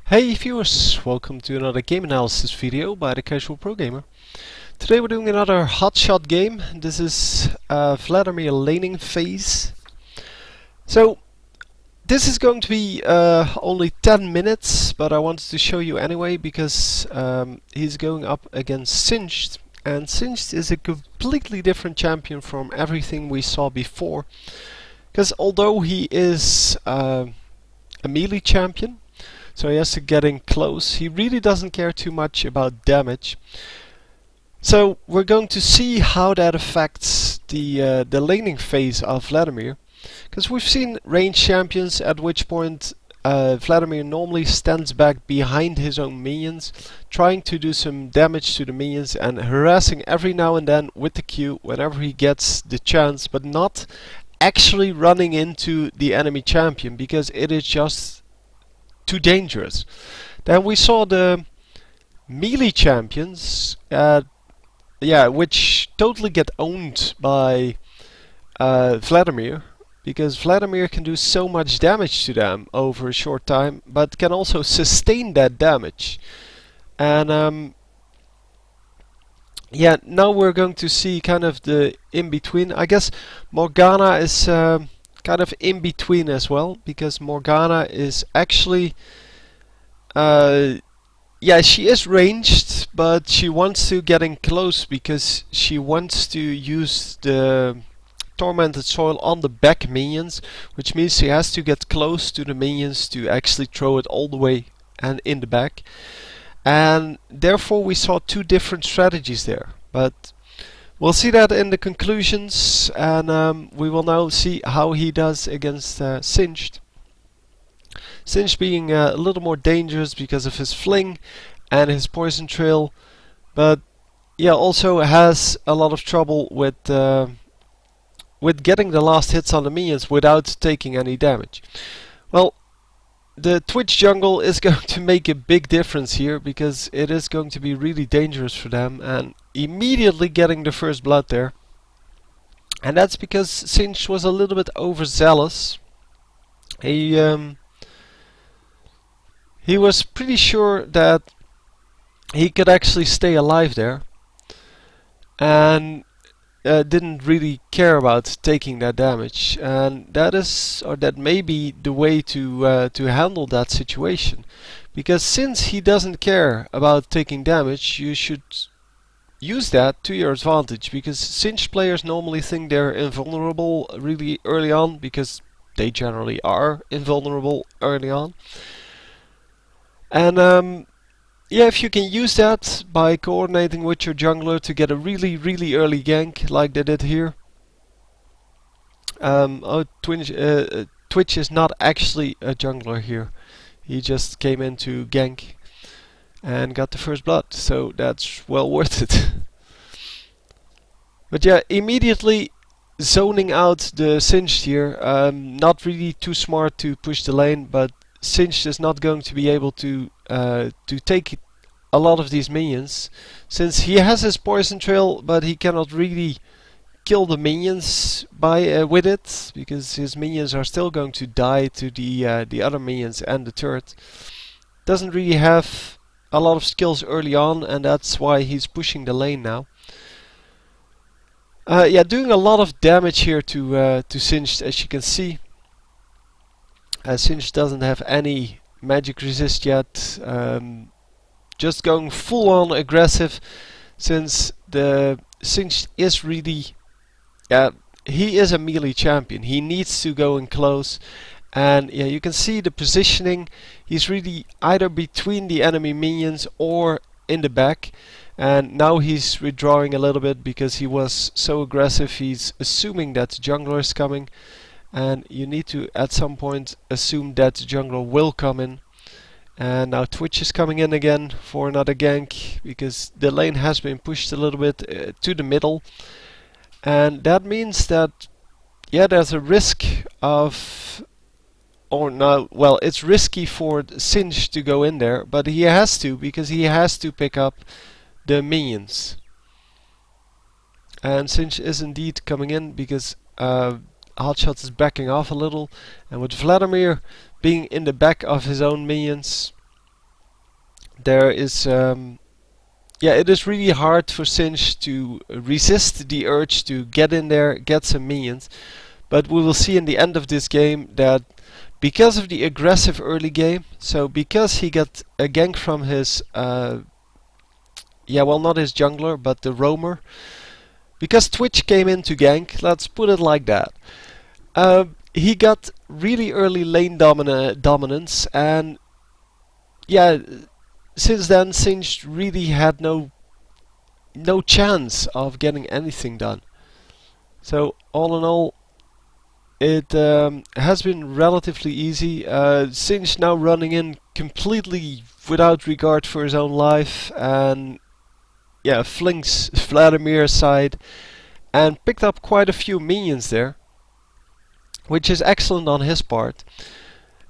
Hey viewers, welcome to another game analysis video by the Casual Pro Gamer. Today we're doing another hotshot game. This is Vladimir laning phase. So this is going to be only 10 minutes, but I wanted to show you anyway because he's going up against Singed, and Singed is a completely different champion from everything we saw before. Because although he is a melee champion, so he has to get in close, he really doesn't care too much about damage. So we're going to see how that affects the laning phase of Vladimir. Because we've seen ranged champions at which point Vladimir normally stands back behind his own minions, trying to do some damage to the minions and harassing every now and then with the Q whenever he gets the chance, but not actually running into the enemy champion because it is just too dangerous. Then we saw the melee champions, which totally get owned by Vladimir, because Vladimir can do so much damage to them over a short time, but can also sustain that damage. And yeah, now we're going to see kind of the in-between. I guess Morgana is kind of in between as well, because Morgana is actually she is ranged, but she wants to get in close because she wants to use the Tormented Soil on the back minions, which means she has to get close to the minions to actually throw it all the way and in the back. And therefore we saw two different strategies there, but we'll see that in the conclusions, and we will now see how he does against Singed. Singed being a little more dangerous because of his fling and his poison trail, but yeah, also has a lot of trouble with getting the last hits on the minions without taking any damage. Well, the Twitch jungle is going to make a big difference here because it is going to be really dangerous for them, and immediately getting the first blood there. And that's because Singed was a little bit overzealous. He was pretty sure that he could actually stay alive there, and didn't really care about taking that damage, and that may be the way to handle that situation, because since he doesn't care about taking damage, you should use that to your advantage, because Singed players normally think they're invulnerable really early on, because they generally are invulnerable early on. And yeah, if you can use that by coordinating with your jungler to get a really early gank like they did here. Twitch is not actually a jungler here. He just came in to gank and got the first blood, so that's well worth it. But yeah, immediately zoning out the Singed here. Not really too smart to push the lane, but Singed is not going to be able to take a lot of these minions, since he has his poison trail, but he cannot really kill the minions with it, because his minions are still going to die to the other minions and the turret. Doesn't really have a lot of skills early on, and that's why he's pushing the lane now. Yeah, doing a lot of damage here to Singed, as you can see. Singed doesn't have any magic resist yet. Just going full on aggressive, since the Singed is really, he is a melee champion. He needs to go in close, and yeah, you can see the positioning. He's really either between the enemy minions or in the back, and now he's withdrawing a little bit because he was so aggressive. He's assuming that the jungler is coming, and you need to at some point assume that the jungler will come in. And now Twitch is coming in again for another gank, because the lane has been pushed a little bit to the middle, and that means that, yeah, there's a risk of, or no, well, it's risky for Singed to go in there, but he has to, because he has to pick up the minions. And Singed is indeed coming in, because Hotshot is backing off a little, and with Vladimir being in the back of his own minions, there is yeah, it is really hard for Sinch to resist the urge to get in there, get some minions. But we will see in the end of this game that because of the aggressive early game, so because he got a gank from his yeah, well, not his jungler, but the roamer. Because Twitch came in to gank, let's put it like that. He got really early lane dominance, and yeah, since then Sinch really had no chance of getting anything done. So all in all, it has been relatively easy. Sinch now running in completely without regard for his own life, and yeah, flinks Vladimir aside and picked up quite a few minions there, which is excellent on his part.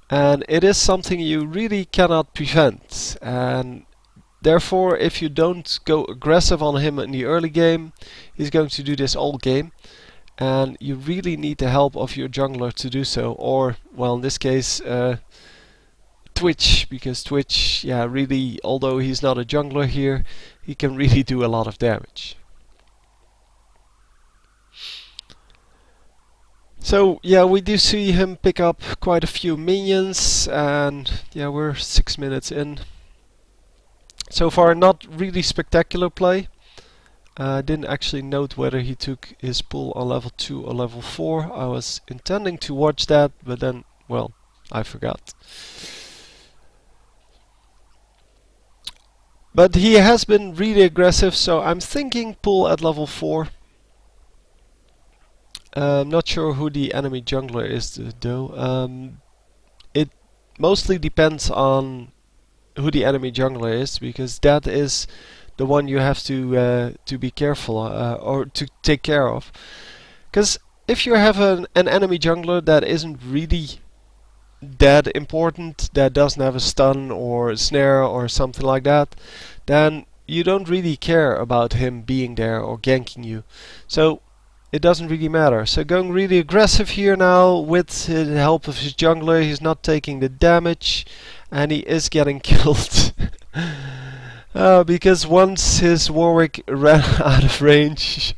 And it is something you really cannot prevent. And therefore, if you don't go aggressive on him in the early game, he's going to do this all game. And you really need the help of your jungler to do so. Or, well, in this case, Twitch. Because Twitch, yeah, really, although he's not a jungler here, he can really do a lot of damage. So yeah, we do see him pick up quite a few minions, and yeah, we're 6 minutes in. So far, not really spectacular play. Didn't actually note whether he took his pull on level 2 or level 4. I was intending to watch that, but then, well, I forgot. But he has been really aggressive, so I'm thinking pull at level 4. Not sure who the enemy jungler is though. It mostly depends on who the enemy jungler is, because that is the one you have to be careful or to take care of. Because if you have an enemy jungler that isn't really that important, that doesn't have a stun or a snare or something like that, then you don't really care about him being there or ganking you. So it doesn't really matter. So going really aggressive here now with the help of his jungler. He's not taking the damage, and he is getting killed. Because once his Warwick ran out of range,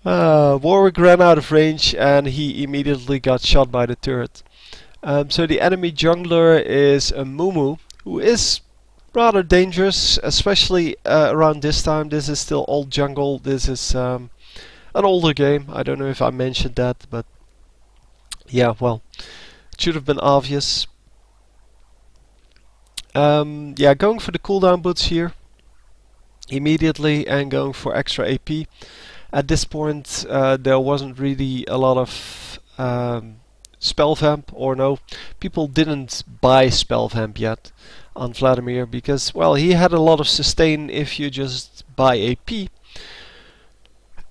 Warwick ran out of range, and he immediately got shot by the turret. So the enemy jungler is a Mumu, who is rather dangerous, especially around this time. This is still old jungle. This is an older game. I don't know if I mentioned that, but yeah, well, it should have been obvious. Yeah, going for the cooldown boots here immediately and going for extra AP. At this point, there wasn't really a lot of spell vamp, or no, people didn't buy spell vamp yet on Vladimir, because, well, he had a lot of sustain if you just buy AP,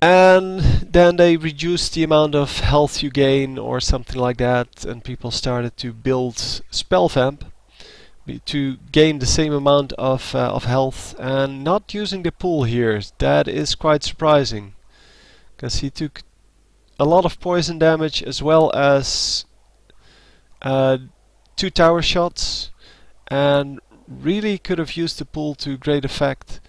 and then they reduced the amount of health you gain or something like that, and people started to build spell vamp to gain the same amount of health, and not using the pool here. That is quite surprising, because he took a lot of poison damage as well as 2 tower shots, and really could have used the pool to great effect.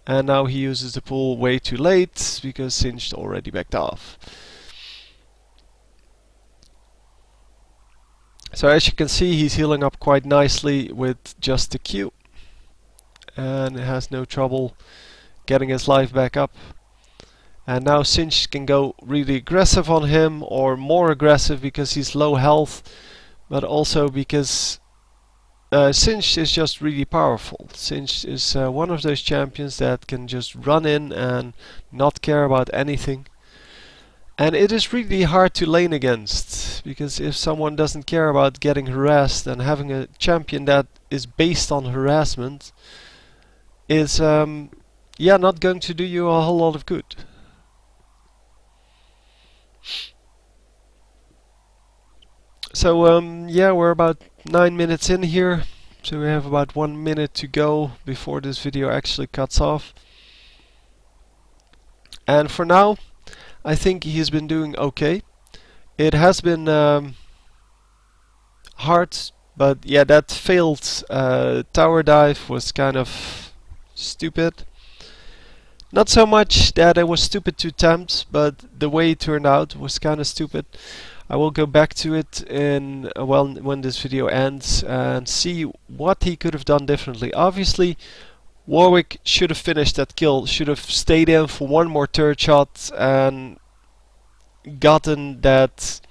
And now he uses the pool way too late because Singed already backed off. So as you can see, he's healing up quite nicely with just the Q, and has no trouble getting his life back up. And now Singed can go really aggressive on him, or more aggressive because he's low health, but also because Singed is just really powerful. Singed is one of those champions that can just run in and not care about anything. And it is really hard to lane against, because if someone doesn't care about getting harassed, and having a champion that is based on harassment is yeah, not going to do you a whole lot of good. So yeah, we're about 9 minutes in here, so we have about 1 minute to go before this video actually cuts off. And for now, I think he's been doing okay. It has been hard But yeah, that failed tower dive was kind of stupid. Not so much that it was stupid to attempt, but the way it turned out was kind of stupid. I will go back to it in well, when this video ends and see what he could have done differently. Obviously, Warwick should have finished that kill, should have stayed in for one more third shot and gotten that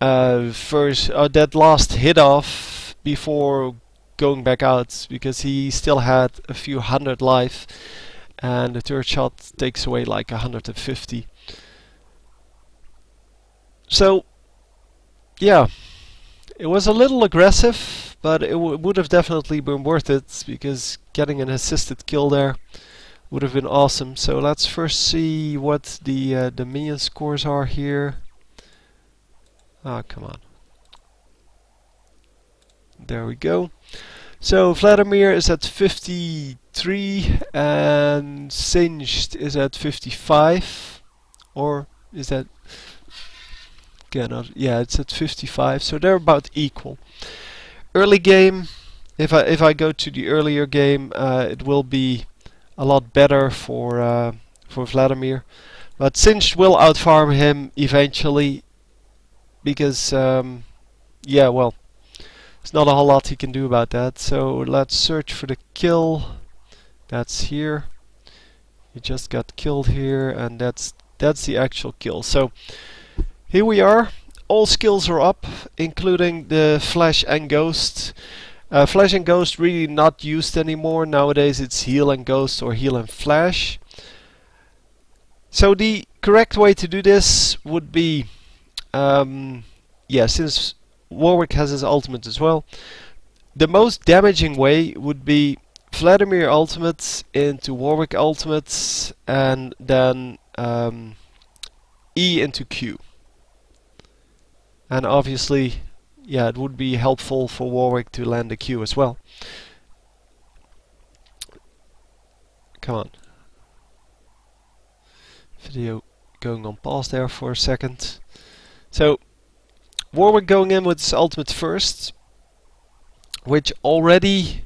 that last hit off before going back out, because he still had a few hundred life, and the third shot takes away like 150. So yeah, it was a little aggressive, but it would have definitely been worth it, because getting an assisted kill there would have been awesome. So let's first see what the minion scores are here. Ah, come on. There we go. So Vladimir is at 53 and Singed is at 55. Or is that... yeah, it's at 55, so they're about equal. Early game, if I go to the earlier game, it will be a lot better for Vladimir. But Singed will outfarm him eventually, because yeah, well, there's not a whole lot he can do about that. So let's search for the kill. That's here. He just got killed here, and that's the actual kill. So here we are. All skills are up, including the Flash and Ghost. Flash and Ghost really not used anymore. Nowadays it's Heal and Ghost or Heal and Flash. So the correct way to do this would be, yeah, since Warwick has his ultimate as well, the most damaging way would be Vladimir ultimate into Warwick ultimates, and then E into Q. And obviously, yeah, it would be helpful for Warwick to land a Q as well. Come on. Video going on pause there for a second. So, Warwick going in with his ultimate first, which already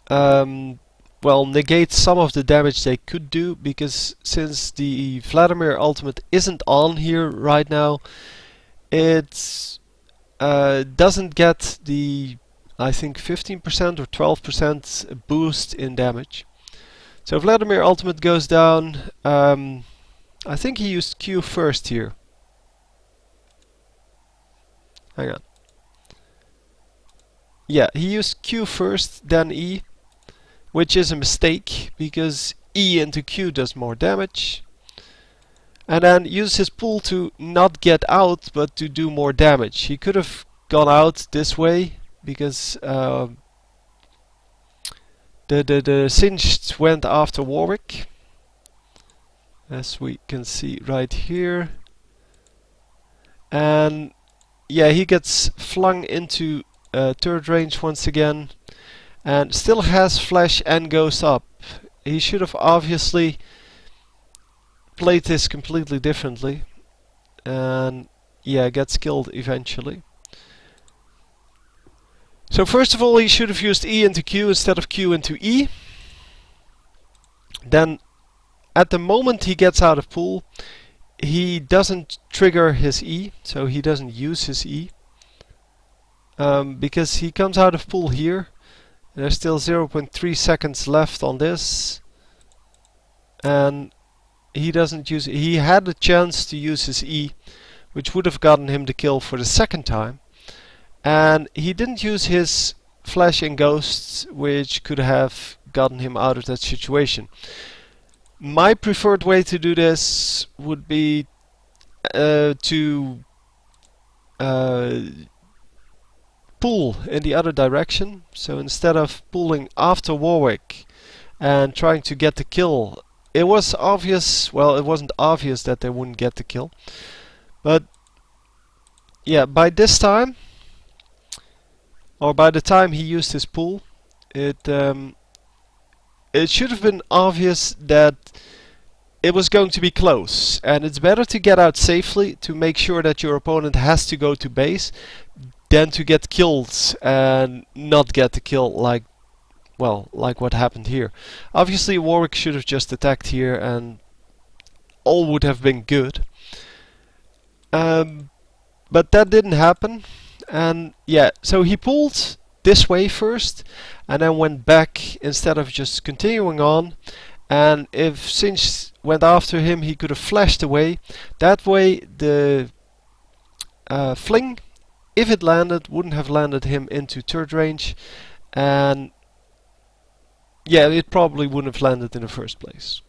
well, negates some of the damage they could do, because since the Vladimir ultimate isn't on here right now, it doesn't get the, I think, 15% or 12% boost in damage. So Vladimir ultimate goes down. I think he used Q first here. Hang on. Yeah, he used Q first, then E, which is a mistake, because E into Q does more damage. And then use his pool to not get out, but to do more damage. He could have gone out this way, because the Singed went after Warwick, as we can see right here. And yeah, he gets flung into third range once again, and still has Flash and Ghost up. He should have obviously played this completely differently, and yeah, gets killed eventually. So first of all, he should have used E into Q instead of Q into E. Then at the moment he gets out of pool, he doesn't trigger his E, so he doesn't use his E, because he comes out of pool here. There's still 0.3 seconds left on this, and he doesn't use. He had the chance to use his E, which would have gotten him the kill for the second time, and he didn't use his Flash and Ghosts, which could have gotten him out of that situation. My preferred way to do this would be to pull in the other direction. So instead of pulling after Warwick and trying to get the kill, it was obvious, well, it wasn't obvious that they wouldn't get the kill, but yeah, by this time, or by the time he used his pull, it should have been obvious that it was going to be close, and it's better to get out safely to make sure that your opponent has to go to base than to get killed and not get the kill, like, well, like what happened here. Obviously Warwick should have just attacked here and all would have been good. But that didn't happen, and yeah, so he pulled this way first and then went back instead of just continuing on. And if Sinch went after him, he could have flashed away. That way the fling, if it landed, wouldn't have landed him into third range, and yeah, it probably wouldn't have landed in the first place.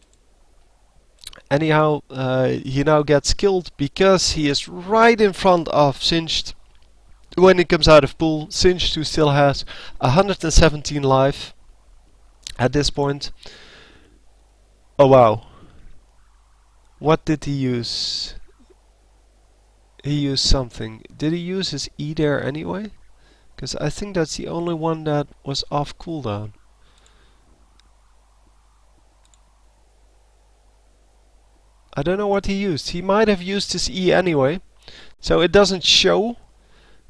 Anyhow, he now gets killed because he is right in front of Singed when he comes out of pool. Singed, who still has 117 life at this point. Oh wow. What did he use? He used something. Did he use his E there anyway? Because I think that's the only one that was off cooldown. I don't know what he used. He might have used his E anyway. So it doesn't show,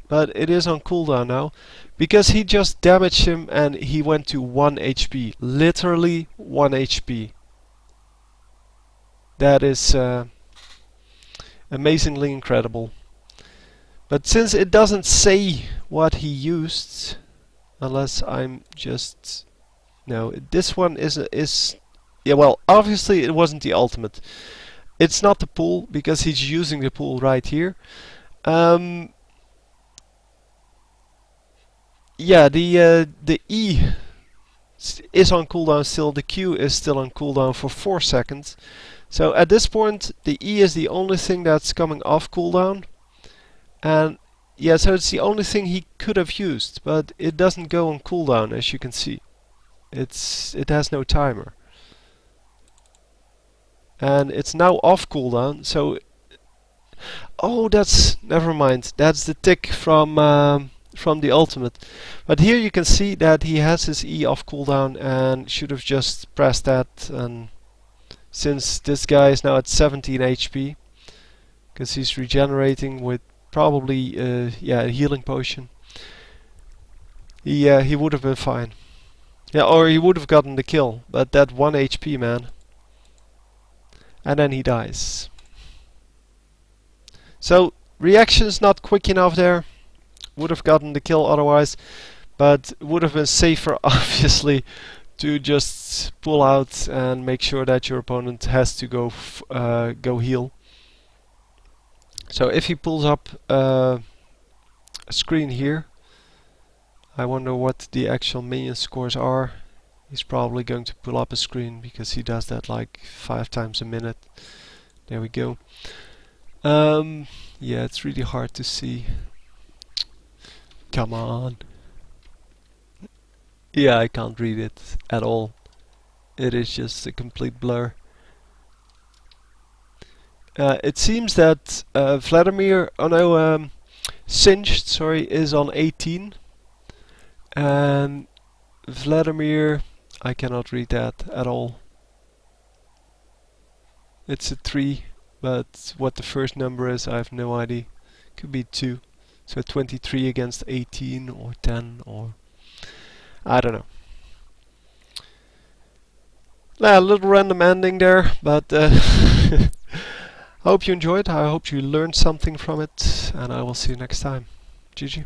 but it is on cooldown now. Because he just damaged him and he went to 1 HP. Literally 1 HP. That is amazingly incredible. But since it doesn't say what he used, unless I'm just... No, this one is yeah, well, obviously it wasn't the ultimate. It's not the pool, because he's using the pool right here. Yeah, the E is on cooldown still. The Q is still on cooldown for 4 seconds. So at this point, the E is the only thing that's coming off cooldown. And yeah, so it's the only thing he could have used, but it doesn't go on cooldown, as you can see. It has no timer. And it's now off cooldown, so... Oh, that's... never mind. That's the tick from the ultimate. But here you can see that he has his E off cooldown and should have just pressed that. And since this guy is now at 17 HP, because he's regenerating with probably yeah, a healing potion, he would have been fine. Yeah, or he would have gotten the kill, but that 1 HP, man. And then he dies. So, reaction's not quick enough there. Would have gotten the kill otherwise, but would have been safer, obviously, to just pull out and make sure that your opponent has to go heal. So if he pulls up a screen here, I wonder what the actual minion scores are. He's probably going to pull up a screen because he does that like 5 times a minute. There we go. Yeah, it's really hard to see. Come on. Yeah, I can't read it at all. It is just a complete blur. It seems that Vladimir, oh no, Singed, sorry, is on 18. And Vladimir, I cannot read that at all. It's a 3, but what the first number is, I have no idea. Could be 2. So 23 against 18 or 10 or... I don't know. A little random ending there, but I hope you enjoyed. I hope you learned something from it, and I will see you next time. GG.